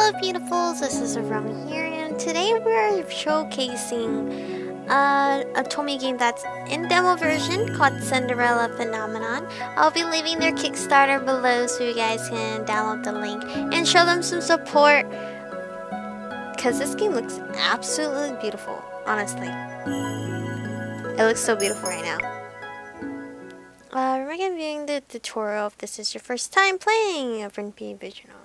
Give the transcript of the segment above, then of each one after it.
Hello beautifuls, this is Aromie here, and today we're showcasing a Otome game that's in demo version called Cinderella Phenomenon. I'll be leaving their Kickstarter below so you guys can download the link and show them some support, because this game looks absolutely beautiful, honestly. It looks so beautiful right now. We're viewing the tutorial if this is your first time playing a EP original.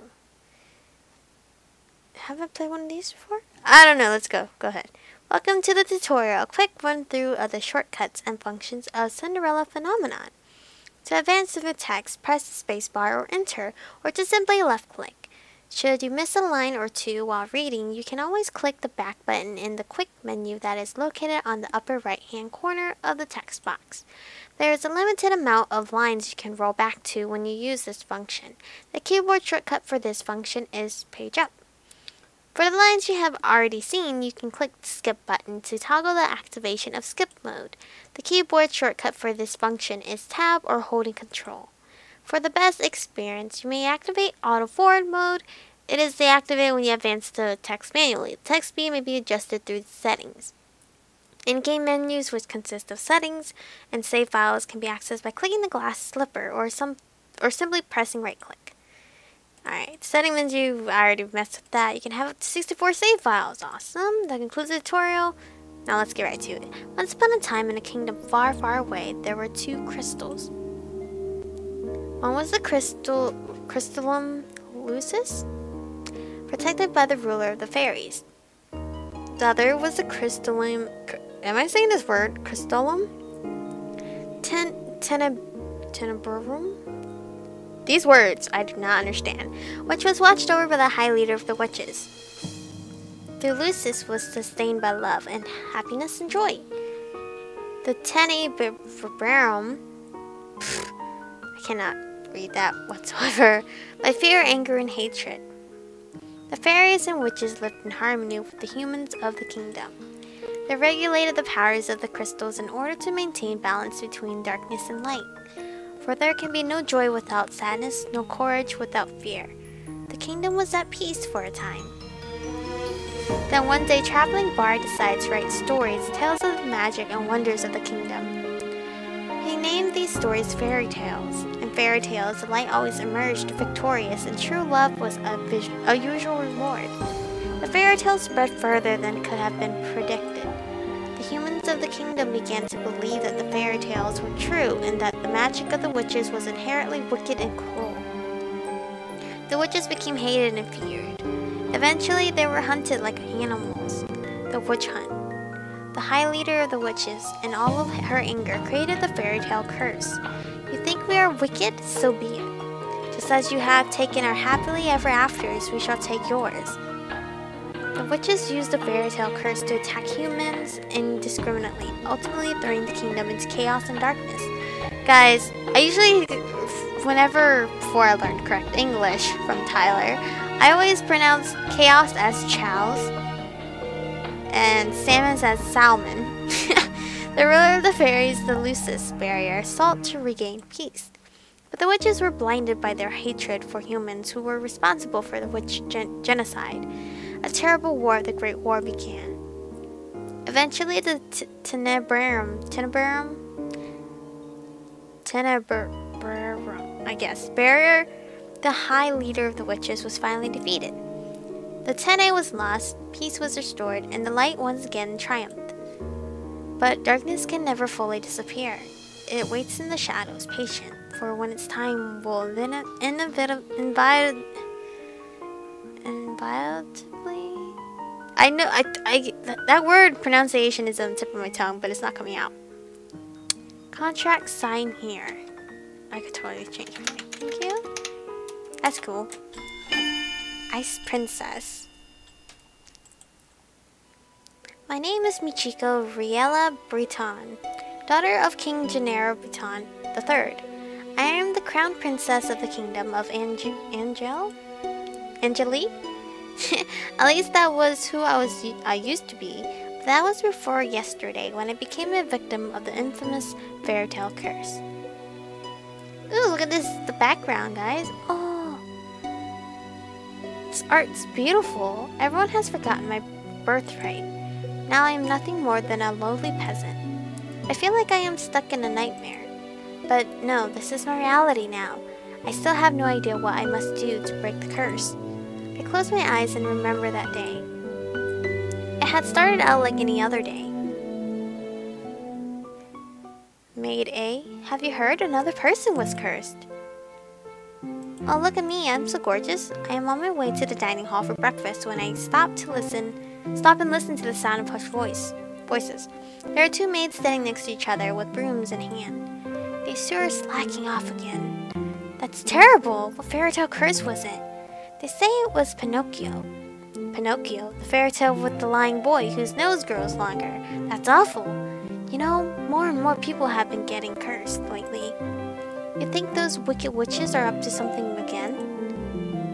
Have I played one of these before? I don't know, let's go. Go ahead. Welcome to the tutorial. A quick run through of the shortcuts and functions of Cinderella Phenomenon. To advance through the text, press the spacebar or enter, or to simply left click. Should you miss a line or two while reading, you can always click the back button in the quick menu that is located on the upper right hand corner of the text box. There is a limited amount of lines you can roll back to when you use this function. The keyboard shortcut for this function is page up. For the lines you have already seen, you can click the skip button to toggle the activation of skip mode. The keyboard shortcut for this function is tab or holding control. For the best experience, you may activate auto forward mode. It is deactivated when you advance the text manually. The text speed may be adjusted through the settings. In-game menus, which consist of settings and save files, can be accessed by clicking the glass slipper or simply pressing right click. Alright, setting menu, I already messed with that. You can have up to 64 save files. Awesome. That concludes the tutorial. Now let's get right to it. Once upon a time in a kingdom far, far away, there were two crystals. One was the crystallum lucis, protected by the ruler of the fairies. The other was the crystallum, am I saying this word? Crystallum? Tenebrum? These words I do not understand, which was watched over by the high leader of the witches. The lucis was sustained by love and happiness and joy. The tenebrum, I cannot read that whatsoever, by fear, anger, and hatred. The fairies and witches lived in harmony with the humans of the kingdom. They regulated the powers of the crystals in order to maintain balance between darkness and light. For there can be no joy without sadness, no courage without fear. The kingdom was at peace for a time. Then one day, traveling bard decides to write stories, tales of the magic and wonders of the kingdom. He named these stories fairy tales. In fairy tales, the light always emerged victorious, and true love was a usual reward. The fairy tales spread further than could have been predicted. The humans of the kingdom began to believe that the fairy tales were true and that the magic of the witches was inherently wicked and cruel. The witches became hated and feared. Eventually, they were hunted like animals. The witch hunt. The high leader of the witches, in all of her anger, created the fairy tale curse. You think we are wicked? So be it. Just as you have taken our happily ever afters, we shall take yours. The witches used the fairy tale curse to attack humans indiscriminately, ultimately throwing the kingdom into chaos and darkness. Guys, I usually, before I learned correct English from Tyler, I always pronounce chaos as chows and salmons as salmon. The ruler of the fairies, the lucis barrier, sought to regain peace. But the witches were blinded by their hatred for humans who were responsible for the witch genocide. A terrible war, the Great War, began. Eventually, the tenebrum, I guess, barrier, the high leader of the witches, was finally defeated. The Tene was lost, peace was restored, and the light once again triumphed. But darkness can never fully disappear. It waits in the shadows, patient, for when its time will inevitably. I know that word pronunciation is on the tip of my tongue, but it's not coming out. Contract sign here. I could totally change my name. Thank you. That's cool. Ice Princess. My name is Michiko Riella Breton, daughter of King Gennaro Breton III. I am the crown princess of the kingdom of Angeli? At least that was who I used to be, but that was before yesterday when I became a victim of the infamous fairy tale curse. Ooh, look at this, the background, guys. Oh, This art's beautiful. Everyone has forgotten my birthright. Now I am nothing more than a lowly peasant. I feel like I am stuck in a nightmare. But no, this is my reality now. I still have no idea what I must do to break the curse. I close my eyes and remember that day. It had started out like any other day. Maid A, have you heard? Another person was cursed. Oh, look at me, I'm so gorgeous. I am on my way to the dining hall for breakfast when I stop and listen to the sound of hushed voices. There are two maids standing next to each other with brooms in hand. These two are slacking off again. That's terrible! What fairytale curse was it? They say it was Pinocchio. Pinocchio, the fairytale with the lying boy whose nose grows longer. That's awful. You know, more and more people have been getting cursed lately. You think those wicked witches are up to something again?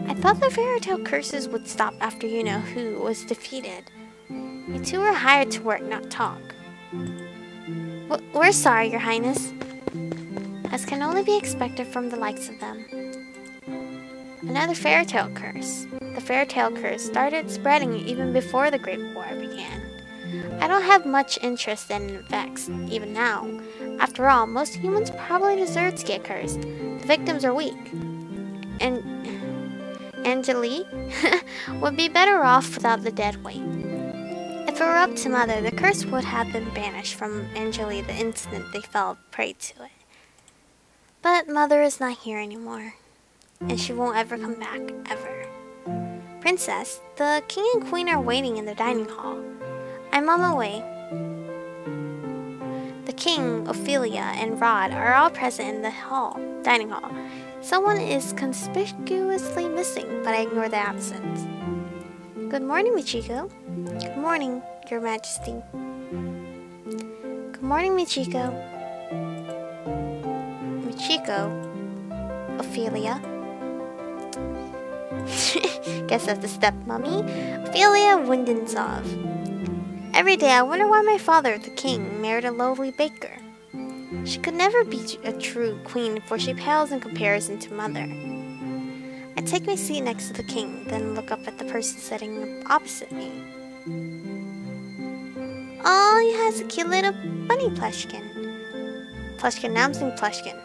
I thought the fairytale curses would stop after you-know-who was defeated. You two were hired to work, not talk. We're sorry, Your Highness. As can only be expected from the likes of them. Another fairytale curse. The fairytale curse started spreading even before the Great War began. I don't have much interest in effects, even now. After all, most humans probably deserve to get cursed. The victims are weak. And Angeli would be better off without the dead weight. If it were up to Mother, the curse would have been banished from Angeli the instant they fell prey to it. But Mother is not here anymore, and she won't ever come back, ever. Princess, the king and queen are waiting in the dining hall. I'm on my way. The king, Ophelia, and Rod are all present in the dining hall. Someone is conspicuously missing, but I ignore the absence. Good morning, Michiko. Good morning, Your Majesty. Good morning, Michiko. Michiko. Ophelia. Guess that's the stepmommy. Ophelia Windensov. Every day I wonder why my father, the king, married a lowly baker. She could never be a true queen, for she pales in comparison to Mother. I take my seat next to the king, then look up at the person sitting opposite me. Oh, he has a cute little bunny plushkin. Plushkin, now I'm saying plushkin.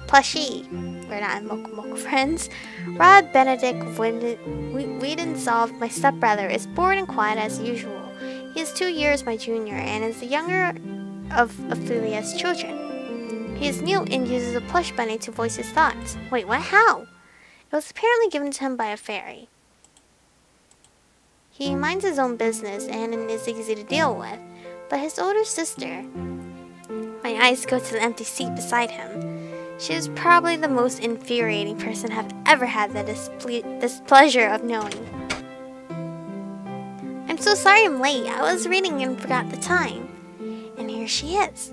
Plushie. We're not Mocha Mocha friends. Rod Benedict Wiedensolv, my stepbrother, is bored and quiet as usual. He is 2 years my junior and is the younger of Ophelia's children. He is mute and uses a plush bunny to voice his thoughts. Wait, what? How? It was apparently given to him by a fairy. He minds his own business and is easy to deal with, but his older sister... My eyes go to the empty seat beside him. She is probably the most infuriating person I've ever had the displeasure of knowing. I'm so sorry I'm late. I was reading and forgot the time. And here she is.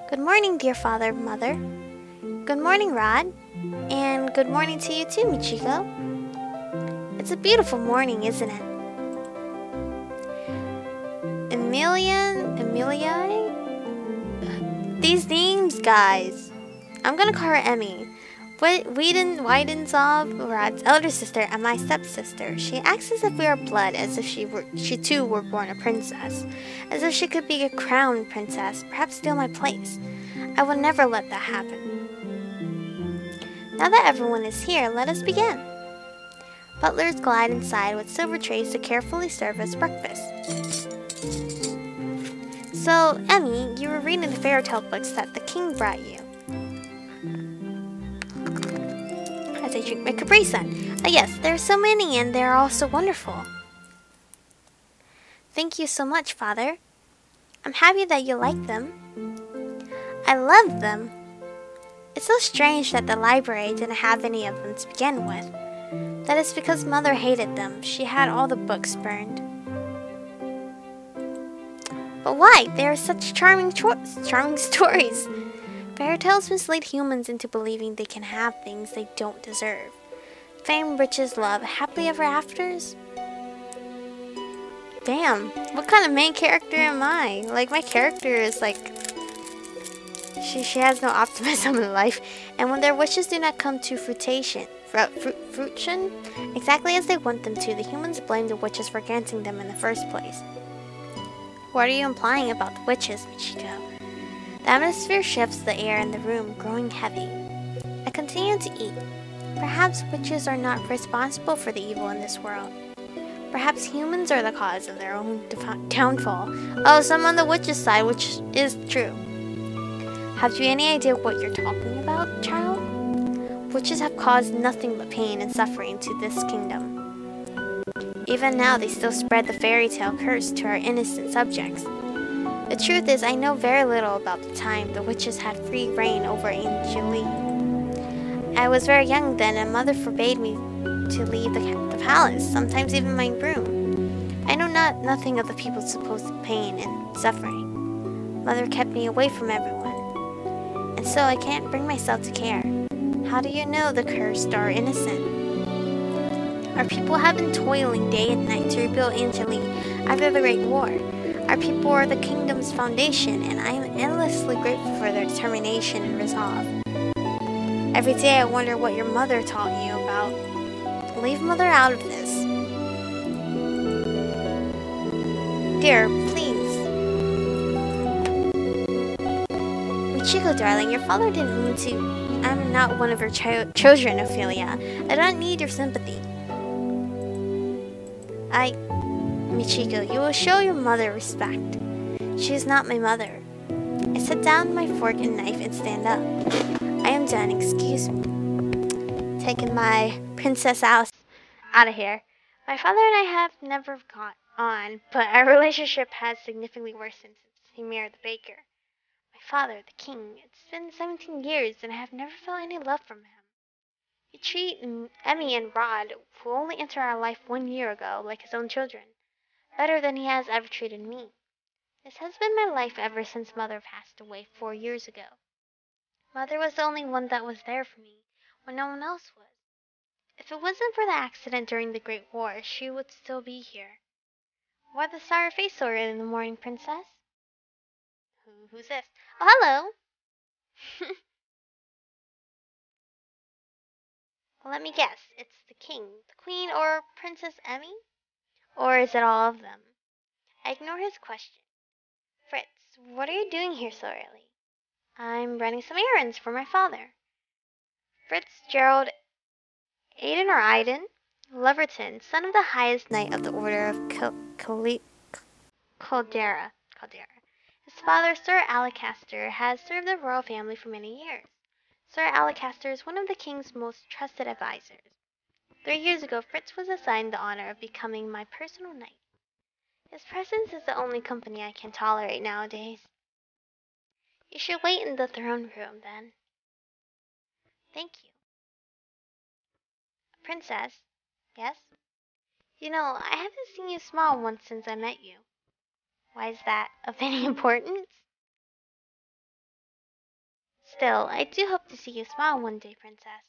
Good morning, dear father and mother. Good morning, Rod. And good morning to you too, Michiko. It's a beautiful morning, isn't it? Amelia? These names, guys. I'm gonna call her Emmy. Wiedensov, Rod's elder sister, and my stepsister. She acts as if we are blood, as if she too were born a princess. As if she could be a crowned princess, perhaps steal my place. I will never let that happen. Now that everyone is here, let us begin. Butlers glide inside with silver trays to carefully serve us breakfast. So, Emmy, you were reading the fairytale books that the king brought you. As I drink my Capri Sun. Yes, there are so many and they are all so wonderful. Thank you so much, Father. I'm happy that you like them. I love them. It's so strange that the library didn't have any of them to begin with. That is because Mother hated them. She had all the books burned. But why? They are such charming stories. Fairy tales mislead humans into believing they can have things they don't deserve. Fame, riches, love, happily ever afters? Damn, what kind of main character am I? Like, my character is like... She has no optimism in life, and when their wishes do not come to fruition, fruition exactly as they want them to, the humans blame the witches for granting them in the first place. What are you implying about the witches, Michiko? The atmosphere shifts the air in the room, growing heavy. I continue to eat. Perhaps witches are not responsible for the evil in this world. Perhaps humans are the cause of their own downfall. Oh, so I'm on the witch's side, which is true. Have you any idea what you're talking about, child? Witches have caused nothing but pain and suffering to this kingdom. Even now, they still spread the fairy tale curse to our innocent subjects. The truth is, I know very little about the time the witches had free reign over Angeli. I was very young then, and Mother forbade me to leave the palace, sometimes even my room. I know nothing of the people's supposed pain and suffering. Mother kept me away from everyone, and so I can't bring myself to care. How do you know the cursed are innocent? Our people have been toiling day and night to rebuild Angeli after the Great War. Our people are the kingdom's foundation, and I am endlessly grateful for their determination and resolve. Every day I wonder what your mother taught you about. Leave Mother out of this. Dear, please. Michiko, darling, your father didn't mean to. I'm not one of your children, Ophelia. I don't need your sympathy. Michiko, you will show your mother respect. She is not my mother. I set down my fork and knife and stand up. I am done, excuse me. Taking my princess house out of here. My father and I have never got on, but our relationship has significantly worsened since he married the baker. My father, the king, it's been 17 years and I have never felt any love from him. He treated Emmy and Rod, who only entered our life 1 year ago, like his own children, better than he has ever treated me. This has been my life ever since Mother passed away 4 years ago. Mother was the only one that was there for me when no one else was. If it wasn't for the accident during the Great War, she would still be here. Why the sour face so early in the morning, princess? Who's this? Oh, hello! Well, let me guess. It's the king, the queen, or Princess Emmy? Or is it all of them? I ignore his question. Fritz, what are you doing here so early? I'm running some errands for my father. Fritz Gerald Aiden Leverton, son of the highest knight of the Order of Caldera. His father, Sir Alacaster, has served the royal family for many years. Sir Alacaster is one of the king's most trusted advisors. 3 years ago, Fritz was assigned the honor of becoming my personal knight. His presence is the only company I can tolerate nowadays. You should wait in the throne room, then. Thank you. Princess? Yes? You know, I haven't seen you smile once since I met you. Why is that of any importance? Still, I do hope to see you smile one day, Princess.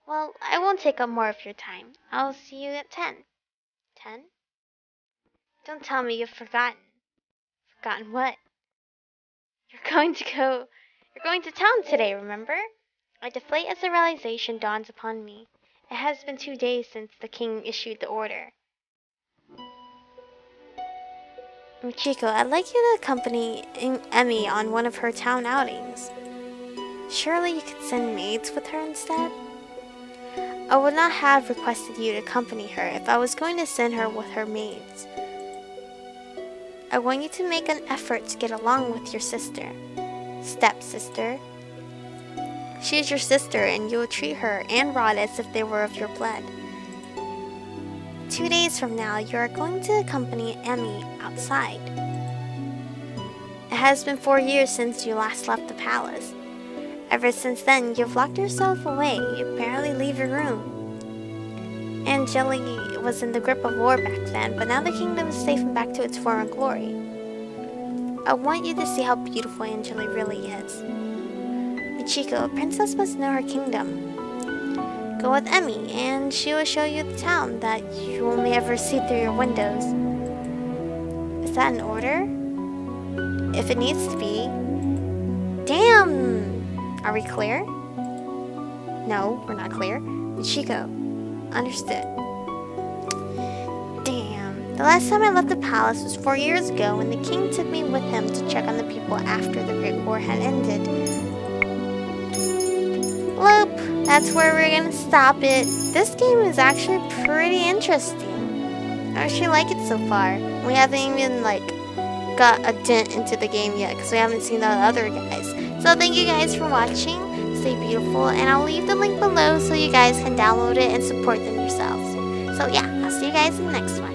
Well, I won't take up more of your time. I'll see you at 10. 10? Don't tell me you've forgotten. Forgotten what? You're going to town today, remember? I deflate as the realization dawns upon me. It has been 2 days since the king issued the order. Michiko, I'd like you to accompany Emmy on one of her town outings. Surely you could send maids with her instead? I would not have requested you to accompany her if I was going to send her with her maids. I want you to make an effort to get along with your sister. Stepsister. She is your sister, and you will treat her and Rod as if they were of your blood. 2 days from now, you are going to accompany Emmy outside. It has been 4 years since you last left the palace. Ever since then, you've locked yourself away. You barely leave your room. Angeli was in the grip of war back then, but now the kingdom is safe and back to its former glory. I want you to see how beautiful Angeli really is. Michiko, a princess must know her kingdom. Go with Emmy, and she will show you the town that you only ever see through your windows. Is that an order? If it needs to be. Damn! Are we clear? No, we're not clear. Michiko. Understood. Damn. The last time I left the palace was 4 years ago when the king took me with him to check on the people after the Great War had ended. Loop. That's where we're gonna stop it. This game is actually pretty interesting. I actually like it so far. We haven't even got a dent into the game yet because we haven't seen the other guys. So thank you guys for watching. Stay beautiful, and I'll leave the link below so you guys can download it and support them yourselves. So yeah, I'll see you guys in the next one.